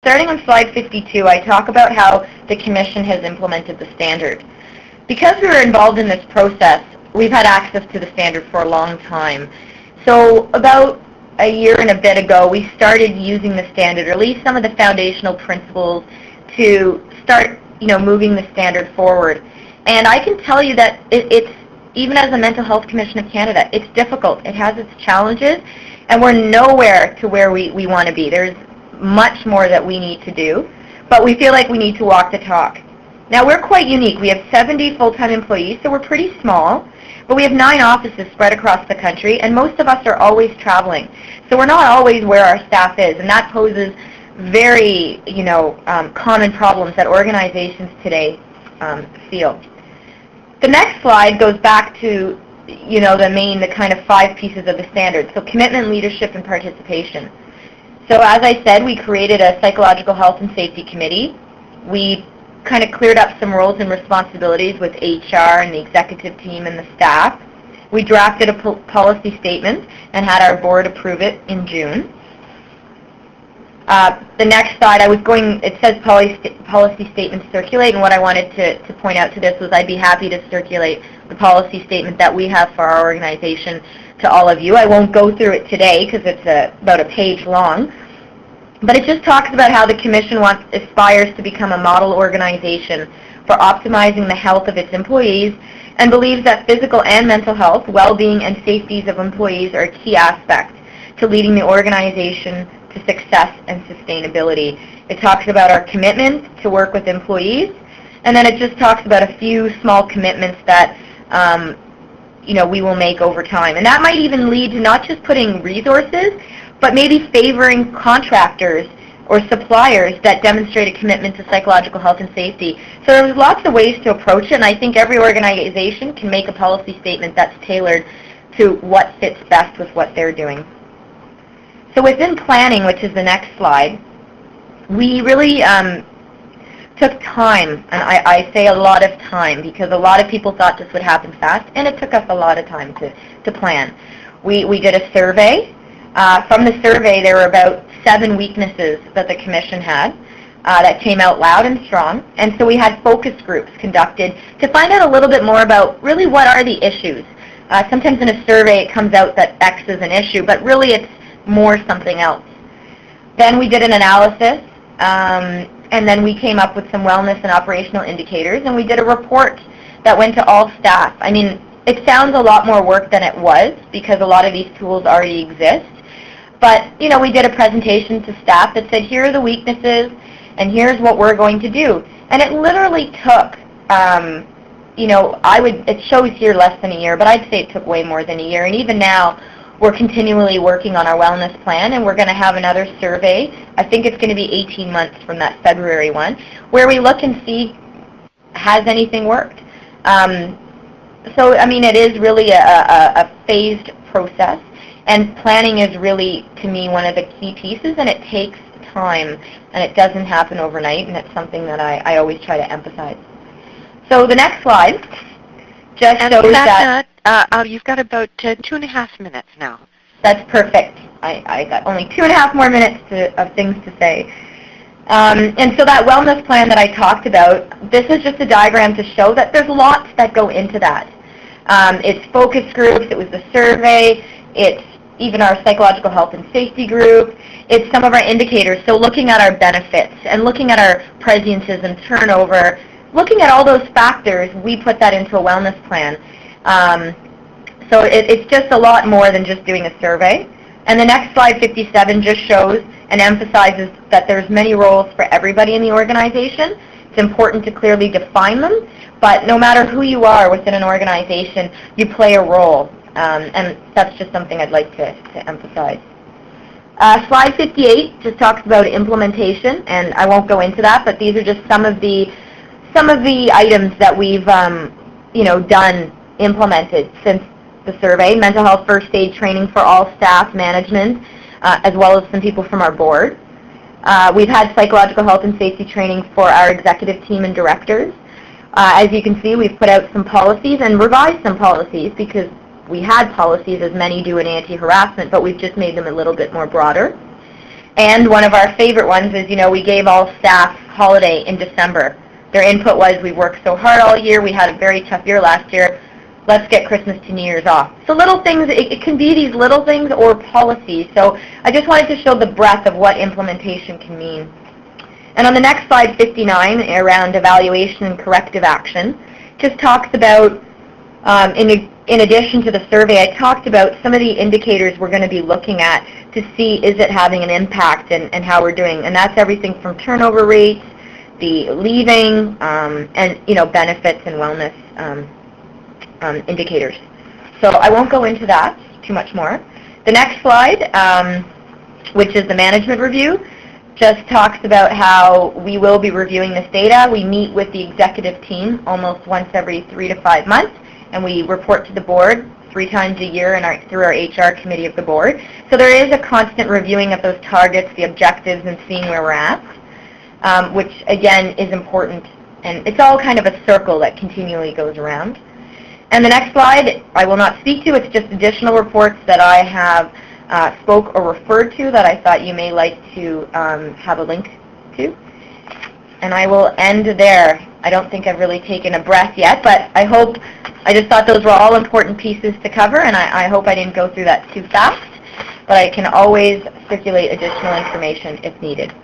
Starting on slide 52, I talk about how the Commission has implemented the standard. Because we were involved in this process, we've had access to the standard for a long time. So about a year and a bit ago, we started using the standard, or at least some of the foundational principles, to start moving the standard forward. And I can tell you that it's, even as a Mental Health Commission of Canada, it's difficult. It has its challenges, and we're nowhere to where we want to be. There's much more that we need to do, but we feel like we need to walk the talk. Now, we're quite unique. We have 70 full-time employees, so we're pretty small, but we have 9 offices spread across the country, and most of us are always traveling. So we're not always where our staff is, and that poses very, common problems that organizations today feel. The next slide goes back to, the kind of 5 pieces of the standard. So commitment, leadership, and participation. So as I said, we created a psychological health and safety committee. We kind of cleared up some roles and responsibilities with HR and the executive team and the staff. We drafted a policy statement and had our board approve it in June. The next slide, it says policy statement circulate, and what I wanted to point out to this was I'd be happy to circulate the policy statement that we have for our organization to all of you. I won't go through it today because it's about a page long, but it just talks about how the Commission aspires to become a model organization for optimizing the health of its employees and believes that physical and mental health, well-being, and safety of employees are a key aspect to leading the organization to success and sustainability. It talks about our commitment to work with employees, and then it just talks about a few small commitments that we will make over time. And that might even lead to not just putting resources, but maybe favoring contractors or suppliers that demonstrate a commitment to psychological health and safety. So there's lots of ways to approach it, and I think every organization can make a policy statement that's tailored to what fits best with what they're doing. So within planning, which is the next slide, we really took time, and I say a lot of time, because a lot of people thought this would happen fast, and it took us a lot of time to plan. We did a survey. From the survey, there were about 7 weaknesses that the Commission had that came out loud and strong, and so we had focus groups conducted to find out a little bit more about really what are the issues. Sometimes in a survey it comes out that X is an issue, but really it's more something else. Then we did an analysis, and then we came up with some wellness and operational indicators, and we did a report that went to all staff. I mean, it sounds a lot more work than it was because a lot of these tools already exist. But, we did a presentation to staff that said, here are the weaknesses, and here's what we're going to do. And it literally took, it shows here less than a year, but I'd say it took way more than a year. And even now, we're continually working on our wellness plan, and we're going to have another survey. I think it's going to be 18 months from that February one, where we look and see, has anything worked? So, I mean, it is really a phased process, and planning is really, to me, one of the key pieces, and it takes time, and it doesn't happen overnight, and it's something that I always try to emphasize. So the next slide just shows that... you've got about 2.5 minutes now. That's perfect. I got only 2.5 more minutes of things to say. And so that wellness plan that I talked about, this is just a diagram to show that there's lots that go into that. It's focus groups, it was the survey, it's even our psychological health and safety group, it's some of our indicators, so looking at our benefits and looking at our presenteeism, turnover, looking at all those factors, we put that into a wellness plan. So it's just a lot more than just doing a survey. And the next slide, 57, just shows and emphasizes that there's many roles for everybody in the organization. It's important to clearly define them, but no matter who you are within an organization, you play a role, and that's just something I'd like to emphasize. Slide 58 just talks about implementation, and I won't go into that, but these are just some of the items that we've implemented since the survey. Mental health first aid training for all staff, management, as well as some people from our board. We've had psychological health and safety training for our executive team and directors. As you can see, we've put out some policies and revised some policies because we had policies, as many do in anti-harassment, but we've just made them a little bit more broader. And one of our favorite ones is, we gave all staff holiday in December. Their input was, we worked so hard all year, we had a very tough year last year, let's get Christmas to New Year's off. So little things, it can be these little things or policies. So I just wanted to show the breadth of what implementation can mean. And on the next slide, 59, around evaluation and corrective action, just talks about, in addition to the survey, I talked about some of the indicators we're going to be looking at to see is it having an impact and how we're doing. And that's everything from turnover rates, the leaving, and benefits and wellness indicators. So I won't go into that too much more. The next slide, which is the management review, just talks about how we will be reviewing this data. We meet with the executive team almost once every 3 to 5 months, and we report to the board 3 times a year through our HR committee of the board. So there is a constant reviewing of those targets, the objectives, and seeing where we're at, which again is important. And it's all kind of a circle that continually goes around. And the next slide I will not speak to. It's just additional reports that I have spoke or referred to that I thought you may like to have a link to. And I will end there. I don't think I've really taken a breath yet, but I just thought those were all important pieces to cover, and I hope I didn't go through that too fast, but I can always circulate additional information if needed.